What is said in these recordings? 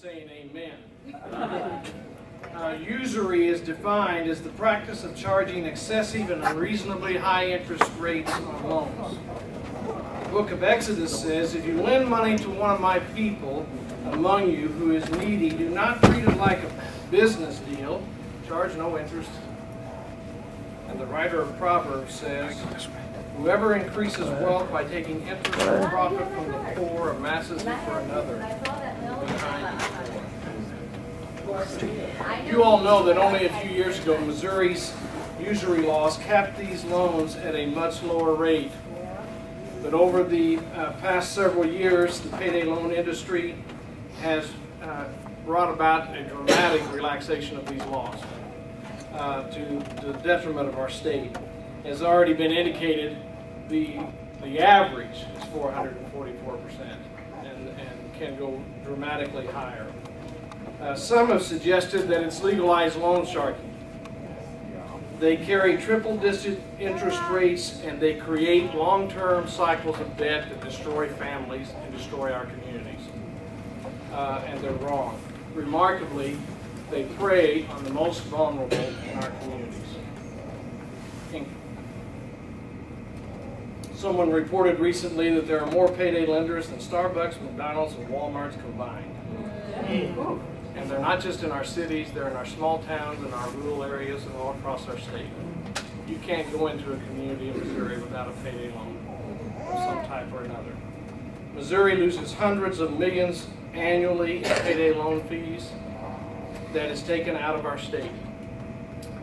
saying amen. Usury is defined as the practice of charging excessive and unreasonably high interest rates on loans. The book of Exodus says, if you lend money to one of my people among you who is needy, do not treat it like a business deal, charge no interest. And the writer of Proverbs says, whoever increases wealth by taking interest or profit from the poor amasses it for another. You all know that only a few years ago, Missouri's usury laws capped these loans at a much lower rate. But over the past several years, the payday loan industry has brought about a dramatic relaxation of these laws to the detriment of our state. As already been indicated, the average is 444% and can go dramatically higher. Some have suggested that it's legalized loan sharking. They carry triple-digit interest rates and they create long-term cycles of debt that destroy families and destroy our communities. And they're wrong. Remarkably, they prey on the most vulnerable in our communities. Someone reported recently that there are more payday lenders than Starbucks, McDonald's, and Walmart's combined. And they're not just in our cities, they're in our small towns, in our rural areas, and all across our state. You can't go into a community in Missouri without a payday loan of some type or another. Missouri loses hundreds of millions annually in payday loan fees that is taken out of our state.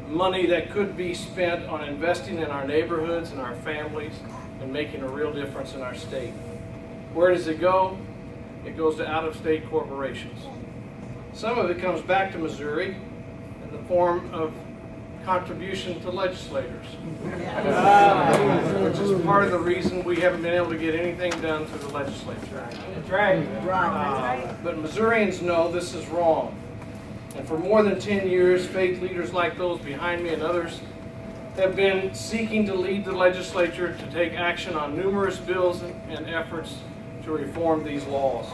Money that could be spent on investing in our neighborhoods and our families and making a real difference in our state. Where does it go? It goes to out-of-state corporations. Some of it comes back to Missouri in the form of contribution to legislators, which is part of the reason we haven't been able to get anything done through the legislature. That's right. But Missourians know this is wrong. And for more than 10 years, faith leaders like those behind me and others have been seeking to lead the legislature to take action on numerous bills and efforts to reform these laws.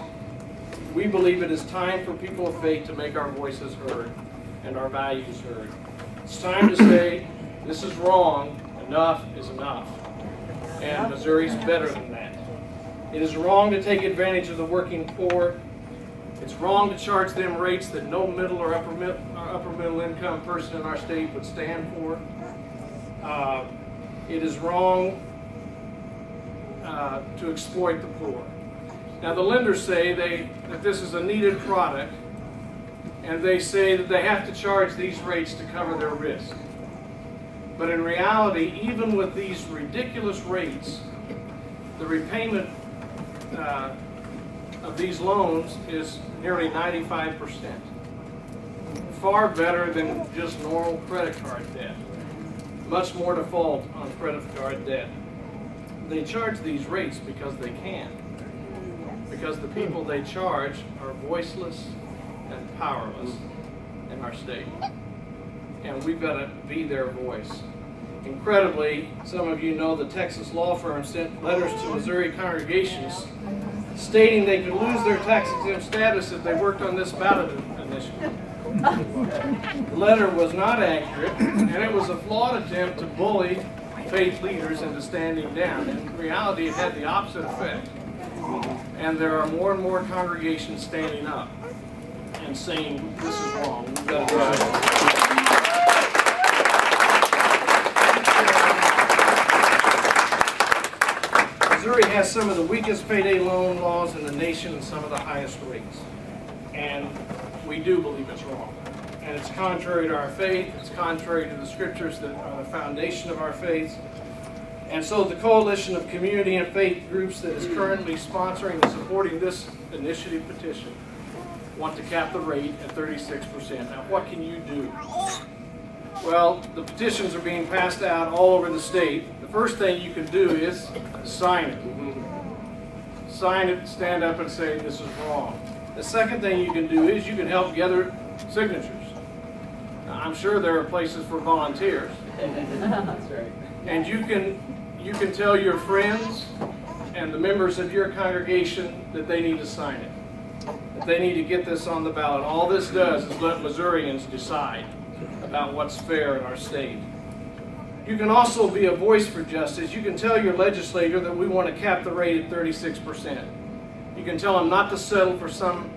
We believe it is time for people of faith to make our voices heard and our values heard. It's time to say, this is wrong, enough is enough. And Missouri's better than that. It is wrong to take advantage of the working poor. It's wrong to charge them rates that no middle or upper middle income person in our state would stand for. It is wrong to exploit the poor. Now the lenders say that this is a needed product, and they say that they have to charge these rates to cover their risk. But in reality, even with these ridiculous rates, the repayment of these loans is nearly 95%. Far better than just normal credit card debt. Much more default on credit card debt. They charge these rates because they can. Because the people they charge are voiceless and powerless in our state. And we've got to be their voice. Incredibly, some of you know the Texas law firm sent letters to Missouri congregations stating they could lose their tax-exempt status if they worked on this ballot initiative. The letter was not accurate, and it was a flawed attempt to bully faith leaders into standing down. In reality, it had the opposite effect. And there are more and more congregations standing up and saying, this is wrong, we've got to do it. Missouri has some of the weakest payday loan laws in the nation and some of the highest rates. And we do believe it's wrong. And it's contrary to our faith, it's contrary to the scriptures that are the foundation of our faith. And so the coalition of community and faith groups that is currently sponsoring and supporting this initiative petition want to cap the rate at 36%. Now what can you do? Well, the petitions are being passed out all over the state. The first thing you can do is sign it. Sign it, stand up and say this is wrong. The second thing you can do is you can help gather signatures. Now, I'm sure there are places for volunteers. That's right. And you can tell your friends and the members of your congregation that they need to sign it. that they need to get this on the ballot. All this does is let Missourians decide about what's fair in our state. You can also be a voice for justice. You can tell your legislator that we want to cap the rate at 36%. You can tell them not to settle for some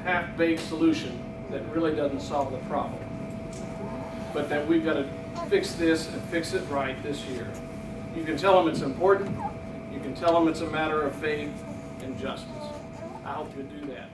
half-baked solution that really doesn't solve the problem, but that we've got to fix this and fix it right this year. You can tell them it's important. You can tell them it's a matter of faith and justice. I hope you do that.